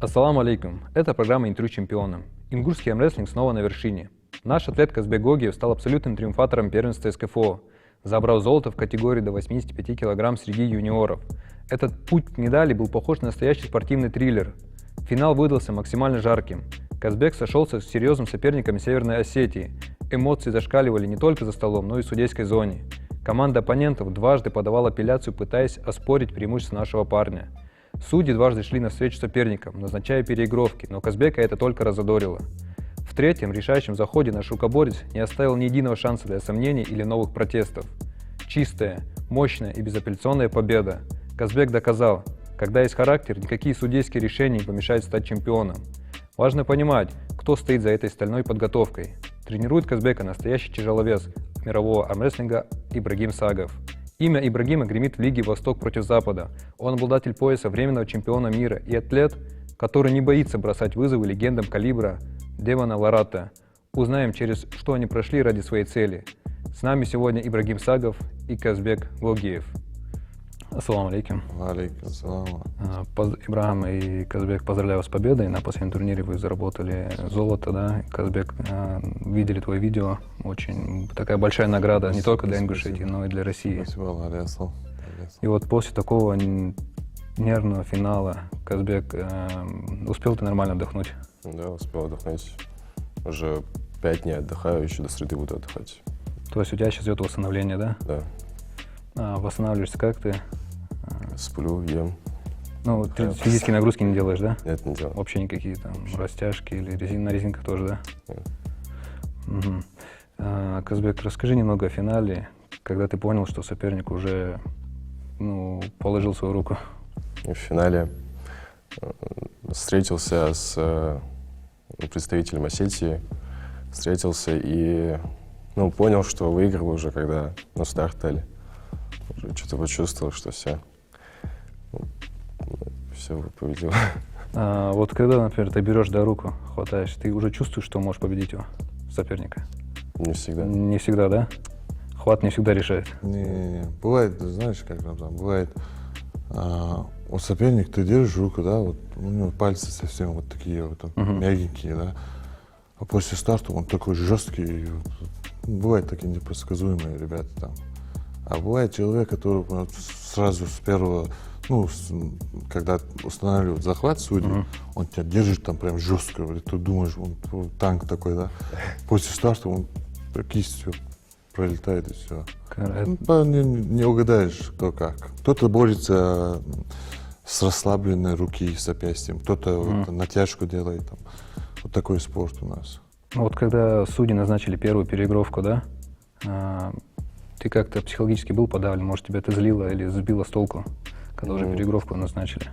Ассаламу алейкум. Это программа «Интервью чемпионам». Ингушский армрестлинг снова на вершине. Наш атлет Казбек Гогиев стал абсолютным триумфатором первенства СКФО, забрав золото в категории до 85 кг среди юниоров. Этот путь к медали был похож на настоящий спортивный триллер. Финал выдался максимально жарким. Казбек сошелся с серьезным соперником из Северной Осетии. Эмоции зашкаливали не только за столом, но и в судейской зоне. Команда оппонентов дважды подавала апелляцию, пытаясь оспорить преимущество нашего парня. Судьи дважды шли навстречу соперникам, назначая переигровки, но Казбека это только разодорило. В третьем, решающем заходе наш рукоборец не оставил ни единого шанса для сомнений или новых протестов. Чистая, мощная и безапелляционная победа. Казбек доказал, когда есть характер, никакие судейские решения не помешают стать чемпионом. Важно понимать, кто стоит за этой стальной подготовкой. Тренирует Казбека настоящий тяжеловес мирового армрестлинга Ибрагим Сагов. Имя Ибрагима гремит в Лиге Восток против Запада. Он обладатель пояса временного чемпиона мира и атлет, который не боится бросать вызовы легендам калибра Девана Ларата. Узнаем, через что они прошли ради своей цели. С нами сегодня Ибрагим Сагов и Казбек Гогиев. Ассаламу алейкум. Алейкум ассалам. Ибрагим и Казбек, поздравляю вас с победой. На последнем турнире вы заработали золото, да? Казбек, видели твое видео. Очень такая большая награда не только для Ингушетии, но и для России. Спасибо. И вот после такого нервного финала, Казбек, успел ты нормально отдохнуть? Да, успел отдохнуть. Уже 5 дней отдыхаю, еще до среды буду отдыхать. То есть у тебя сейчас идет восстановление, да? Да. Восстанавливаешься как ты? Сплю, ем. Ну, ты физические нагрузки не делаешь, да? Нет, не делаю. Вообще никакие там растяжки или на резинках тоже, да? Нет. Угу. Казбек, расскажи немного о финале, когда ты понял, что соперник уже положил свою руку. И в финале встретился с представителем Осетии, и понял, что выиграл уже, когда на старт дали. Уже что-то почувствовал, что все победил. Вот когда, например, ты берешь руку, хватаешь, ты уже чувствуешь, что можешь победить его, соперника? Не всегда. Не всегда, да? Хват не всегда решает. Не. Бывает, знаешь, как там бывает, у соперника ты держишь руку, да, вот у него пальцы совсем вот такие вот мягенькие, да, а после старта он такой жесткий. Бывают такие непредсказуемые ребята там. А бывает человек, который вот сразу с первого, когда устанавливают захват судьи, он тебя держит там прям жестко, и ты думаешь, он танк такой, да. После старта он кистью пролетает и все. Не угадаешь, кто как. Кто-то борется с расслабленной руки, с запястьем, кто-то натяжку делает. Там. Вот такой спорт у нас. Вот когда судьи назначили первую переигровку, да, ты как-то психологически был подавлен? Может, тебя это злило или сбило с толку, когда уже переигровку назначили?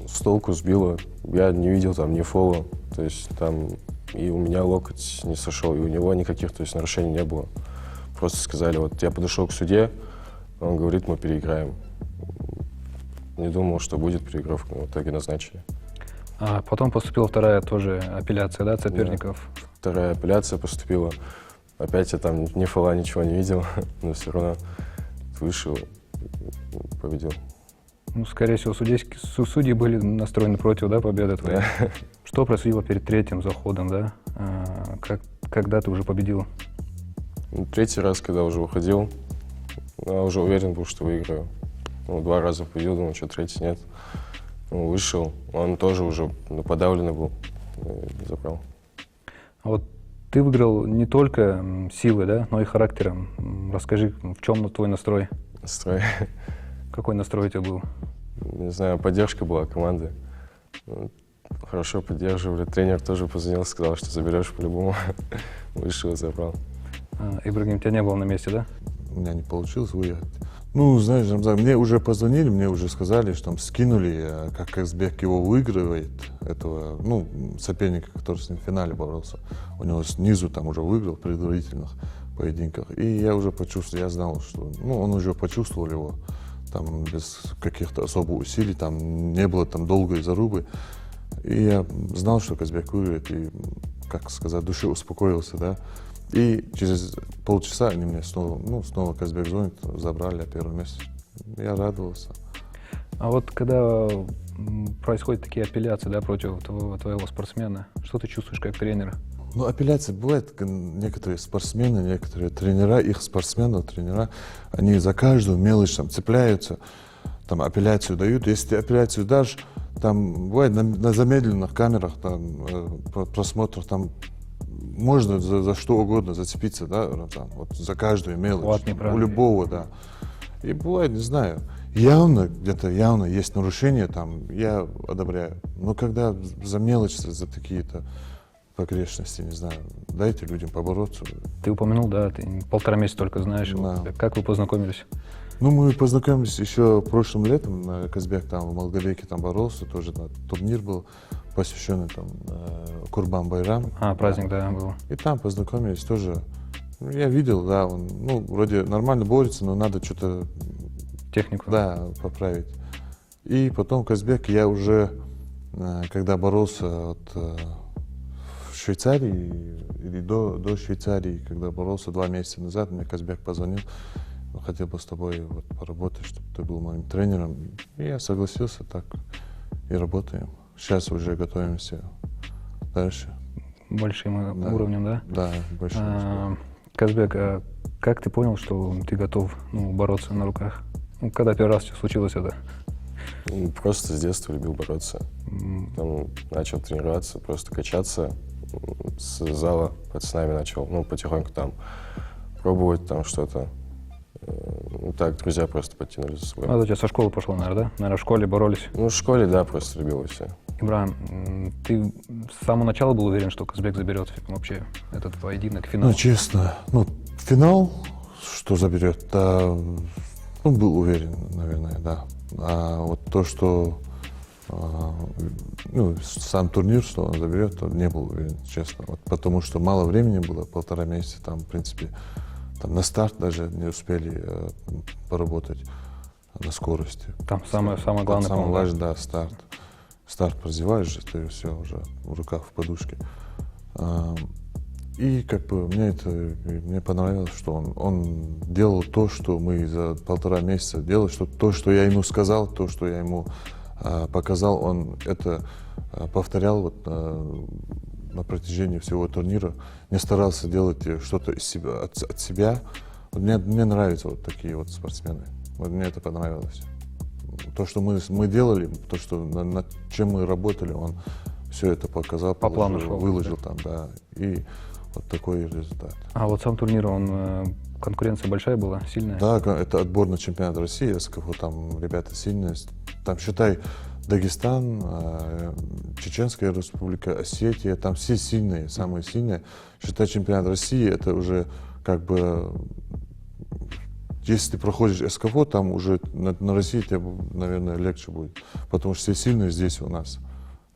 С толку сбило. Я не видел там ни фола, то есть там и у меня локоть не сошел, и у него никаких, то есть нарушений не было. Просто сказали, вот я подошел к судье, он говорит, мы переиграем. Не думал, что будет переигровка, но в итоге назначили. А потом поступила вторая тоже апелляция, да, от соперников? Да. Вторая апелляция поступила. Опять я там ни фола, ничего не видел, но все равно вышел, победил. Скорее всего, судьи были настроены против, да, победы твоей. Да. Что происходило перед третьим заходом, да? Когда ты уже победил? Третий раз, когда уже выходил, я уже уверен был, что выиграю. 2 раза победил, думал, что третий нет. Вышел, он тоже уже подавленный был, забрал. А вот ты выиграл не только силой, да, но и характером. Расскажи, в чем твой настрой? Настрой? Какой настрой у тебя был? Не знаю, поддержка была команды. Хорошо поддерживали. Тренер тоже позвонил, сказал, что заберешь по-любому. Вышел и забрал. Ибрагим, тебя не было на месте, да? У меня не получилось выехать. Знаешь, Рамзан, мне уже позвонили, мне уже сказали, что там скинули, как Казбек его выигрывает, этого, соперника, который с ним в финале боролся. У него снизу там уже выиграл в предварительных поединках. И я уже почувствовал, я знал, что, он уже почувствовал его, там, без каких-то особых усилий, там, не было там долгой зарубы. И я знал, что Казбек выиграет, и, как сказать, души успокоился, да. И через полчаса они мне снова Казбек звонит, забрали первое место. Я радовался. А вот когда происходят такие апелляции, да, против твоего спортсмена, что ты чувствуешь как тренер? Ну, апелляции бывают, некоторые спортсмены, некоторые тренера, их спортсменов, тренера, они за каждую мелочь там цепляются, там апелляцию дают. Если ты апелляцию дашь, там бывает на замедленных камерах, там, просмотрах, там можно за что угодно зацепиться, да, там, вот за каждую мелочь, у любого, да. И бывает, не знаю, явно, где-то явно есть нарушение, там, я одобряю. Но когда за мелочь, за такие-то погрешности, не знаю, дайте людям побороться. Ты упомянул, да, ты 1,5 месяца только знаешь. Да. Как вы познакомились? Ну, мы познакомились еще прошлым летом, Казбек там в Малгобеке там боролся, тоже турнир был, посвященный там Курбан Байрам. Праздник, да, был. И там познакомились тоже. Ну, я видел, да, он, ну, вроде нормально борется, но надо что-то... Технику. Да, поправить. И потом Казбек, я уже, когда боролся вот, в Швейцарии, или до Швейцарии, когда боролся 2 месяца назад, мне Казбек позвонил, хотел бы с тобой вот поработать, чтобы ты был моим тренером. И я согласился, так и работаем. Сейчас уже готовимся дальше. Большим уровнем, да? Да, большим. Казбек, а как ты понял, что ты готов бороться на руках? Ну, когда первый раз случилось это? Просто с детства любил бороться. Там начал тренироваться, просто качаться. С зала пацанами начал, потихоньку там пробовать там что-то. Ну так, друзья просто подтянули за собой. Это у тебя со школы пошло, наверное, да? Наверное, в школе боролись? Ну, в школе, да, просто любил все. Ибрагим, ты с самого начала был уверен, что Казбек заберет вообще этот поединок, финал? Ну, честно, финал, что заберет, да, был уверен, наверное, да. А вот то, что сам турнир, что он заберет, то не был уверен, честно. Вот потому что мало времени было, 1,5 месяца, там, в принципе, там на старт даже не успели поработать на скорости. Там самое главное, самое важное, да, старт. Старт прозеваешь же, ты все уже в руках, в подушке. И как бы мне понравилось, что он делал то, что мы за 1,5 месяца делали, что то, что я ему сказал, то, что я ему показал, он это повторял вот, на протяжении всего турнира, не старался делать что-то из себя, от себя. Вот мне нравятся вот такие вот спортсмены. Вот мне это понравилось. То, что мы делали, то, что над чем мы работали, он все это показал, по плану шел, выложил там, да. И вот такой результат. А вот сам турнир, конкуренция большая была, сильная? Да, это отбор на чемпионат России, СКФ, там ребята сильные. Там, считай, Дагестан, Чеченская республика, Осетия, там все сильные, самые сильные. Считай, чемпионат России, это уже как бы, если ты проходишь СКФ, там уже на России тебе, наверное, легче будет, потому что все сильные здесь у нас,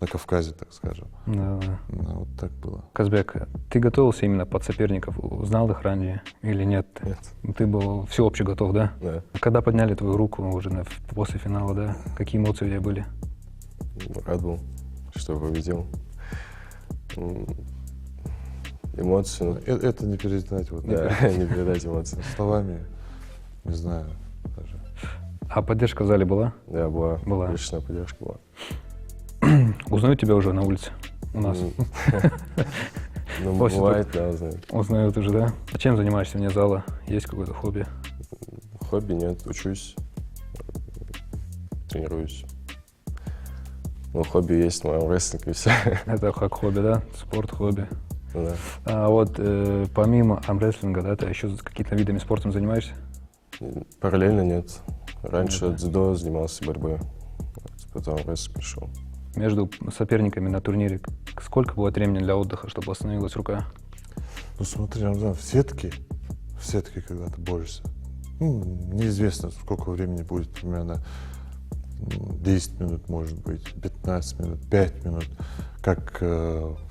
на Кавказе, так скажем. Да. Вот так было. Казбек, ты готовился именно под соперников? Знал их ранее или нет? Нет. Ты был всеобще готов, да? Да. Когда подняли твою руку уже после финала, да? Какие эмоции у тебя были? Рад был, что победил. Эмоции. Это не передать. Вот, Да, не передать эмоции. Словами, не знаю даже. А поддержка в зале была? Да, была. Была. Личная поддержка была. Узнают тебя уже на улице у нас? Ну, бывает, да, узнают. Узнают уже, да? А чем занимаешься вне зала? Есть какое-то хобби? Хобби нет, учусь, тренируюсь. Ну, хобби есть, мой рестлинг и все. Это как хобби, да? Спорт, хобби. Да. А вот помимо армрестлинга, да, ты еще какими-то видами спорта занимаешься? Параллельно нет. Раньше дзюдо занимался борьбой, потом рестлинг пришел. Между соперниками на турнире сколько бывает времени для отдыха, чтобы восстановилась рука? Ну смотри, в сетке, когда ты борешься, неизвестно, сколько времени будет, примерно 10 минут, может быть, 15 минут, 5 минут. Как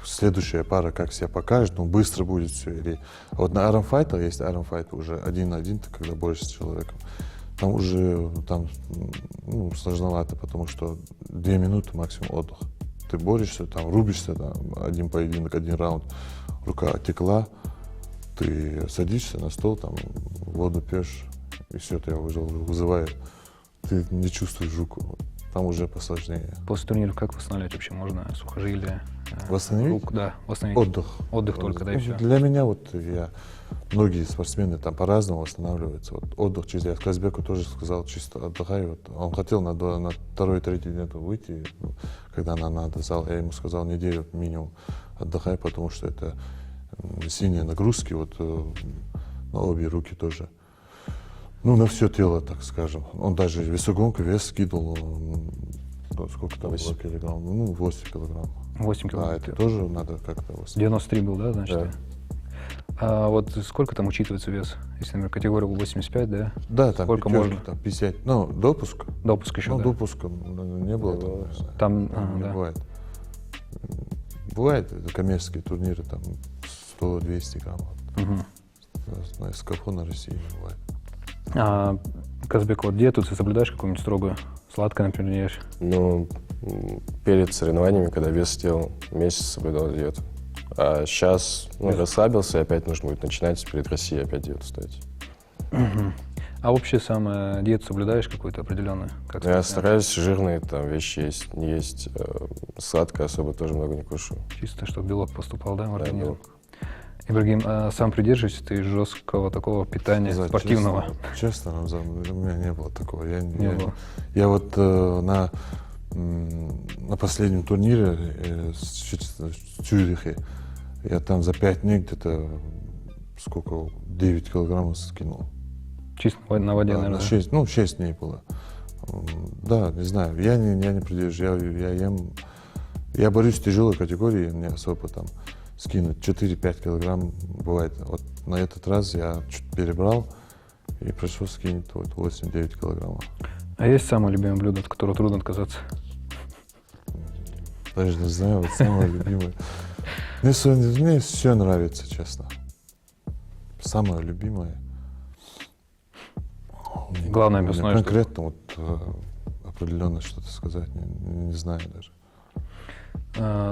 следующая пара, как себя покажет, быстро будет все. А вот на арамфайтах, есть арамфайт уже 1 на 1, ты когда борешься с человеком, там уже сложновато, потому что 2 минуты максимум отдых. Ты борешься, там рубишься, там, один поединок, 1 раунд, рука отекла, ты садишься на стол, там воду пьешь, и все, тебя уже вызывает. ты не чувствуешь руку. Вот. Там уже посложнее. После турниров как восстанавливать вообще можно? Сухожилия? Восстановить? Рук, да, восстановить. Отдых. Отдых только, да, и все. Для меня многие спортсмены там по-разному восстанавливаются. Вот отдых чисто. Я Казбеку тоже сказал, чисто отдыхай. Вот. Он хотел на второй-третий день выйти, когда нам надо зал. Я ему сказал, неделю минимум отдыхай, потому что это сильные нагрузки вот, на обе руки тоже. Ну, на все тело, так скажем. Он даже весогонку, вес скидывал, сколько там было килограмм? Ну, 8 килограмм. 8 Да, килограмм. это тоже надо как-то восстановить. 93 был, да, значит? Да. А вот сколько там учитывается вес? Если, например, категория 85, да? Да, там Сколько пятерки, можно? там 50. Ну, допуск. Допуск еще, Ну, да? допуска не было там, наверное. Там, Не да. бывает. Бывает, это коммерческие турниры, там 100-200 грамм. Мгм. На СКФО на России не бывает. А, Казбек, вот диету ты соблюдаешь какую-нибудь строгую? Сладкое, например, не ешь? Ну, перед соревнованиями, когда вес сделал, месяц соблюдал диету. А сейчас расслабился, и опять нужно будет начинать перед Россией опять диету ставить. А вообще сам диету соблюдаешь какую-то определенную? Как Я спортсмен? стараюсь жирные там вещи есть, не есть. Сладкое особо тоже много не кушаю. Чисто, чтобы белок поступал, да, в Да, организм? белок. Ибрагим, а сам придерживаешься ты жесткого такого питания Сказать спортивного? Честно, Рамзан, у меня не было такого. Не было. Я вот на последнем турнире в Цюрихе, я там за 5 дней где-то 9 килограммов скинул. Чисто на воде, Да, наверное, на да? 6 дней было. Да, не знаю, я не придерживаюсь, я ем, я борюсь в тяжелой категории, мне особо там скинуть 4-5 килограмм бывает. Вот на этот раз я чуть перебрал и пришлось скинуть вот 8-9 килограммов. А есть самое любимое блюдо, от которого трудно отказаться? Даже не знаю, вот самое любимое. Мне все нравится, честно. Самое любимое. Главное Мне мясное, что- конкретно вот определенно что-то сказать не знаю даже.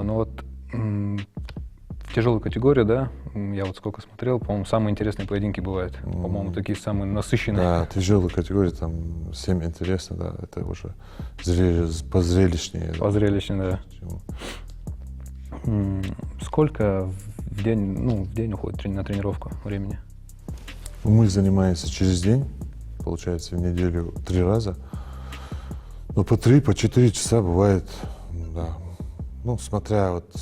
Ну вот в тяжелую категорию, да, я вот сколько смотрел, по-моему, самые интересные поединки бывают. По-моему, такие самые насыщенные. Да, тяжелой категории, там всем интересно, да, это уже позрелищнее. Позрелищные, да. Чем- Сколько в день уходит на тренировку времени? Мы занимаемся через день, получается, в неделю 3 раза. Но по 3-4 часа бывает, да. Ну, смотря вот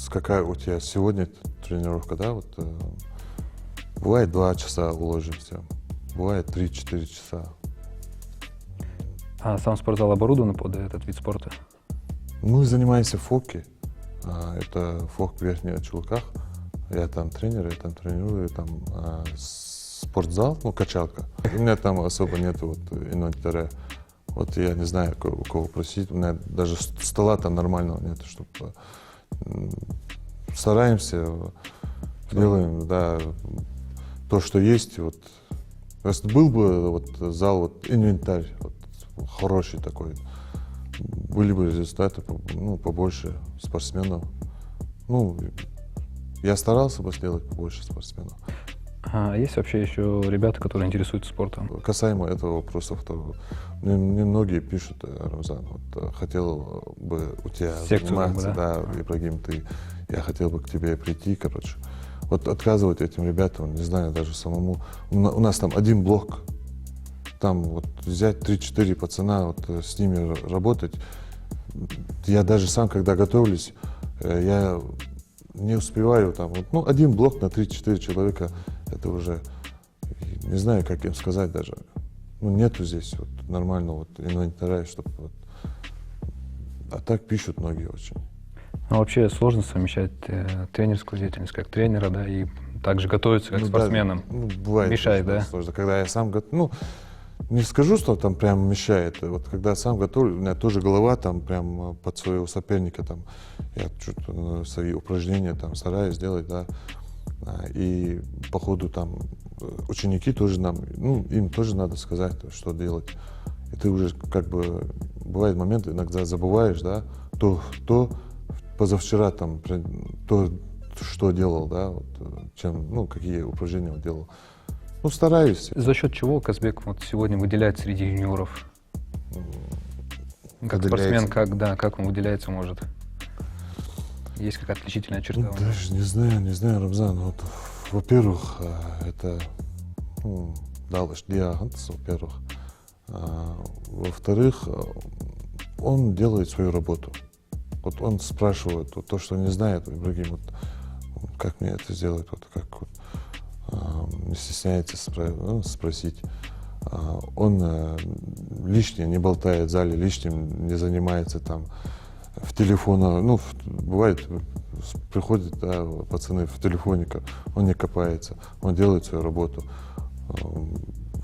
какая у тебя сегодня тренировка, да, вот бывает 2 часа уложимся, бывает 3-4 часа. А сам спортзал оборудован под этот вид спорта? Мы занимаемся ФОКи, это ФОК в Верхних Чулках. Я там тренер, я там тренирую, там спортзал, ну, качалка. У меня там особо нету вот инвентаря. Вот я не знаю, у кого просить. У меня даже стола там нормального нет, чтобы стараемся, делаем, да, то, что есть. Вот. Если был бы вот зал, вот инвентарь, вот, хороший такой, были бы результаты, ну, побольше спортсменов. Ну, я старался бы сделать побольше спортсменов. А есть вообще еще ребята, которые интересуются спортом? Касаемо этого вопроса, мне многие пишут, Рамзан, вот, хотел бы у тебя Секцию, заниматься, как бы, да? да, Ибрагим, я хотел бы к тебе прийти, короче. Вот отказывать этим ребятам, не знаю, даже самому. У нас там один блок, там вот взять 3-4 пацана, вот с ними работать. Я даже сам, когда готовлюсь, я не успеваю там, вот, ну, один блок на 3-4 человека, это уже, не знаю, как им сказать даже. Ну, нету здесь вот нормального вот инвентаря, чтобы вот. А так пишут многие очень. Ну, вообще сложно совмещать тренерскую деятельность как тренера, да, и также готовиться как Ну, спортсменам. да, ну, бывает Мешает, очень да? сложно. Когда я сам готовлю, ну, не скажу, что там прям мешает. Вот когда я сам готовлю, у меня тоже голова там прям под своего соперника там. Я что-то свои упражнения там стараюсь сделать, да. И по ходу там ученики тоже нам, ну, им тоже надо сказать, что делать. И ты уже как бы, бывает моменты, иногда забываешь, да, то позавчера там, то, что делал, да, вот, чем, ну, какие упражнения он делал. Ну, стараюсь. За счет чего Казбек вот сегодня выделяет среди юниоров? Как спортсмен, как он выделяется, может? Есть какая-то отличительная черта? Ну, даже не знаю, Рамзан. Вот, во-первых, это Далаш диагноз, во-первых. Во-вторых, он делает свою работу. Вот он спрашивает вот, то, что не знает Ибрагим, вот, как мне это сделать, вот, как вот, не стесняется спросить. Он лишнее не болтает в зале, лишним не занимается там в телефоне. Ну, бывает, приходят пацаны в телефоне, он не копается, он делает свою работу.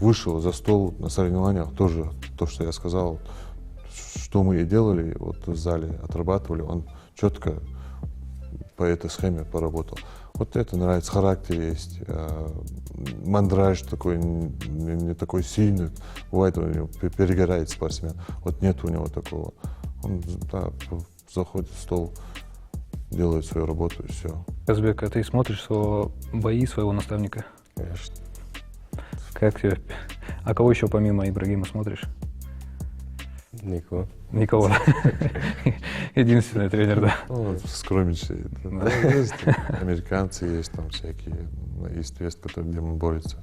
Вышел за стол на соревнованиях, тоже то, что я сказал, что мы и делали вот в зале, отрабатывали, он четко по этой схеме поработал. Вот это нравится, характер есть, мандраж такой, не такой сильный, бывает у него перегорает спортсмен, вот нет у него такого. Он заходит в стол, делает свою работу и все. Казбек, а ты смотришь бои своего наставника? Конечно. Как тебе? А кого еще помимо Ибрагима смотришь? Никого. Никого. Единственный тренер, да. Ну, скромничает. Да, есть американцы, есть там всякие, есть, где он борется.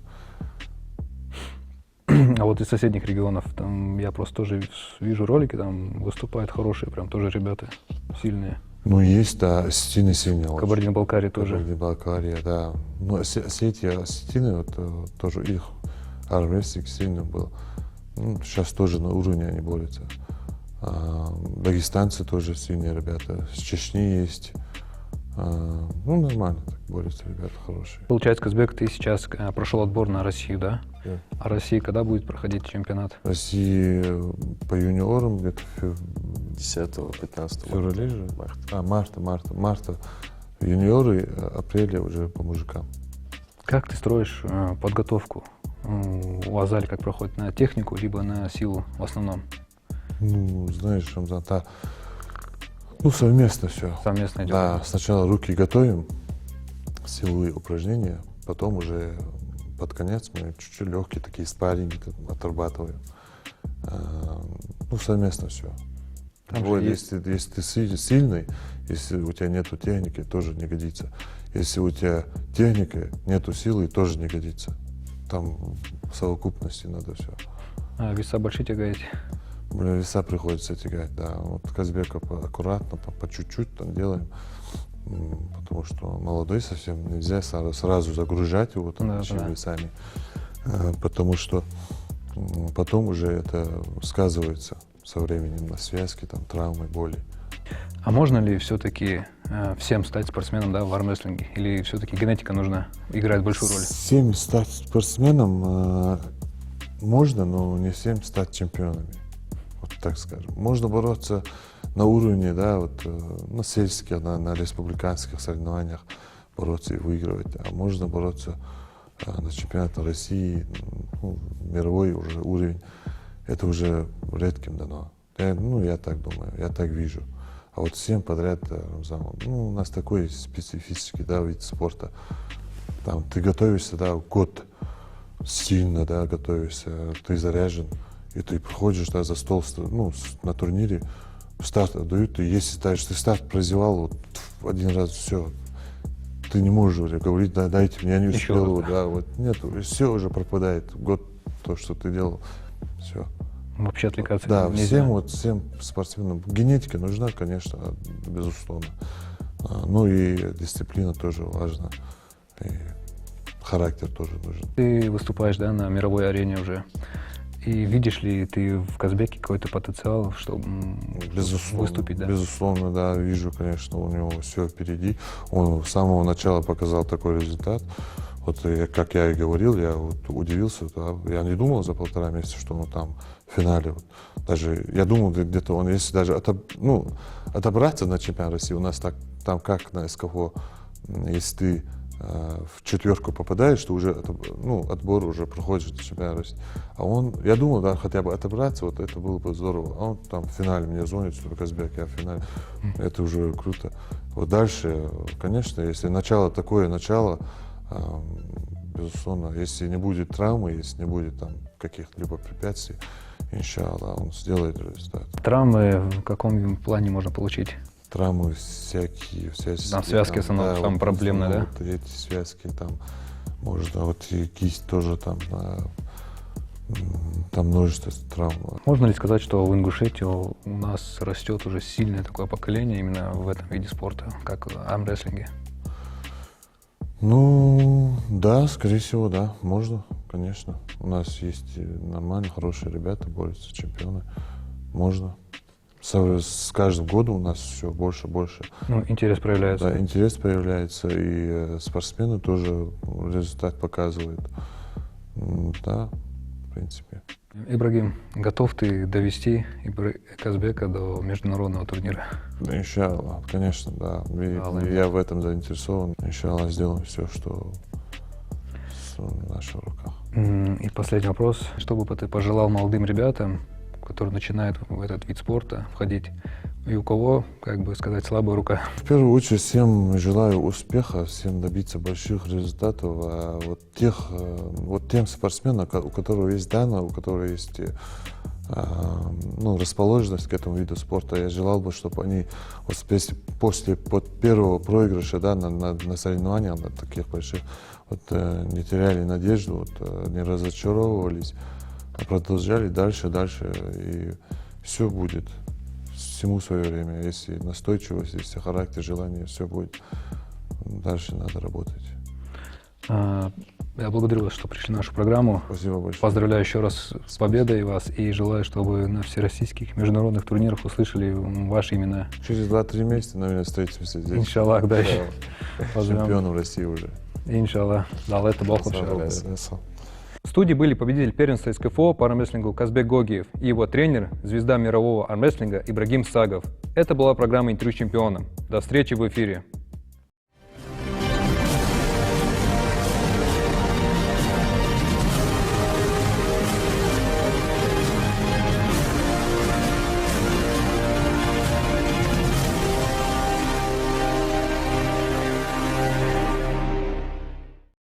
А вот из соседних регионов, там я просто тоже вижу ролики, там выступают хорошие, прям тоже ребята сильные. Ну, есть, да, сильные. Кабардино-Балкария тоже. Кабардино-Балкария, да. Ну, осетины, вот, тоже их армрестлинг сильный был. Ну, сейчас тоже на уровне они борются. Дагестанцы тоже сильные ребята. С Чечни есть. Ну, нормально так борются ребята хорошие. Получается, Казбек, ты сейчас прошел отбор на Россию, да? Да. А Россия когда будет проходить чемпионат? В России по юниорам где-то 10-15 феврале же? Марта. Юниоры, апреля уже по мужикам. Как ты строишь подготовку? У Азаль как проходит? На технику, либо на силу в основном? Ну, знаешь, Рамзан, ну, совместно все. Совместно идет? Да, сначала руки готовим, силовые упражнения, потом уже под конец мы чуть-чуть легкие такие спарринги отрабатываем. Ну, совместно все. Если ты сильный, если у тебя нету техники, тоже не годится. Если у тебя техника, нету силы, тоже не годится. Там в совокупности надо все. А веса большие тягаете? Веса приходится тягать, да. Вот Казбека аккуратно, по чуть-чуть там делаем, потому что молодой совсем, нельзя сразу загружать его там весами, потому что потом уже это сказывается со временем на связке, там, травмы, боли. А можно ли все-таки всем стать спортсменом, да, в армрестлинге? Или все-таки генетика нужна, играет большую роль? Всем стать спортсменом можно, но не всем стать чемпионами. Вот так скажем. Можно бороться на уровне, да, вот, на сельских, на республиканских соревнованиях бороться и выигрывать. А можно бороться на чемпионате России, ну, мировой уже уровень. Это уже редким дано. Я так думаю, я так вижу. А вот всем подряд, у нас такой специфический, да, вид спорта. Там ты готовишься, да, год сильно, да, готовишься, ты заряжен, и ты приходишь, да, за стол, ну, на турнире, старт отдают, и если даже ты старт прозевал, вот один раз все, ты не можешь уже говорить, да, дайте мне, я не успел, да, вот нету, все уже пропадает, год то, что ты делал, все. Вообще отвлекаться нельзя. Всем спортсменам генетика нужна, конечно, безусловно. Ну и дисциплина тоже важна. И характер тоже нужен. Ты выступаешь, да, на мировой арене уже. И видишь ли ты в Казбеке какой-то потенциал, чтобы выступить, да? Безусловно, да, вижу, конечно, у него все впереди. Он с самого начала показал такой результат. Вот как я и говорил, я вот удивился, да, я не думал за 1,5 месяца, что он там в финале. Вот. Даже я думал, где-то он, если даже отобраться на чемпионат России, у нас там как на СКФО, если ты в 4 попадаешь, то уже отбор уже проходишь до чемпионата России. А я думал, да, хотя бы отобраться, вот это было бы здорово. А он там в финале мне звонит, что Казбек, я в финале. Это уже круто. Вот дальше, конечно, если такое начало, безусловно, если не будет травмы, если не будет там каких-либо препятствий, иншаллах, он сделает результат. Травмы в каком плане можно получить? Травмы всякие. Там связки самое вот, проблемное, да? Вот эти связки, там, можно, вот и кисть тоже, там множество травм. Можно ли сказать, что в Ингушетии у нас растет уже сильное такое поколение именно в этом виде спорта, как армрестлинге? Ну, да, скорее всего, да, можно, конечно. У нас есть нормальные, хорошие ребята, борются, чемпионы. Можно. С каждым годом у нас все больше и больше. Ну, интерес проявляется. Да, интерес появляется, и спортсмены тоже результат показывают. Да, в принципе. Ибрагим, готов ты довести Казбека до международного турнира? Да, иншаллах, конечно, да. И я в этом заинтересован. Иншаллах, сделаем все, что в наших руках. И последний вопрос. Что бы ты пожелал молодым ребятам, которые начинают в этот вид спорта входить, и у кого, как бы сказать, слабая рука? В первую очередь всем желаю успеха, всем добиться больших результатов. А вот тем спортсменам, у которого есть данные, у которого есть расположенность к этому виду спорта, я желал бы, чтобы они после первого проигрыша, да, на соревнованиях, на таких больших, не теряли надежду, не разочаровывались, а продолжали дальше, и все будет. Всему свое время. Если настойчивость, если характер, желание, все будет. Дальше надо работать. Я благодарю вас, что пришли на нашу программу. Спасибо большое. Поздравляю еще раз с победой вас и желаю, чтобы на всероссийских международных турнирах услышали ваши имена. Через 2-3 месяца, наверное, встретимся здесь. Иншаллах, да. Чемпионом России уже. Иншаллах. Да, это Бог. В студии были победитель первенства СКФО по армрестлингу Казбек Гогиев и его тренер, звезда мирового армрестлинга Ибрагим Сагов. Это была программа «Интервью с чемпионом». До встречи в эфире.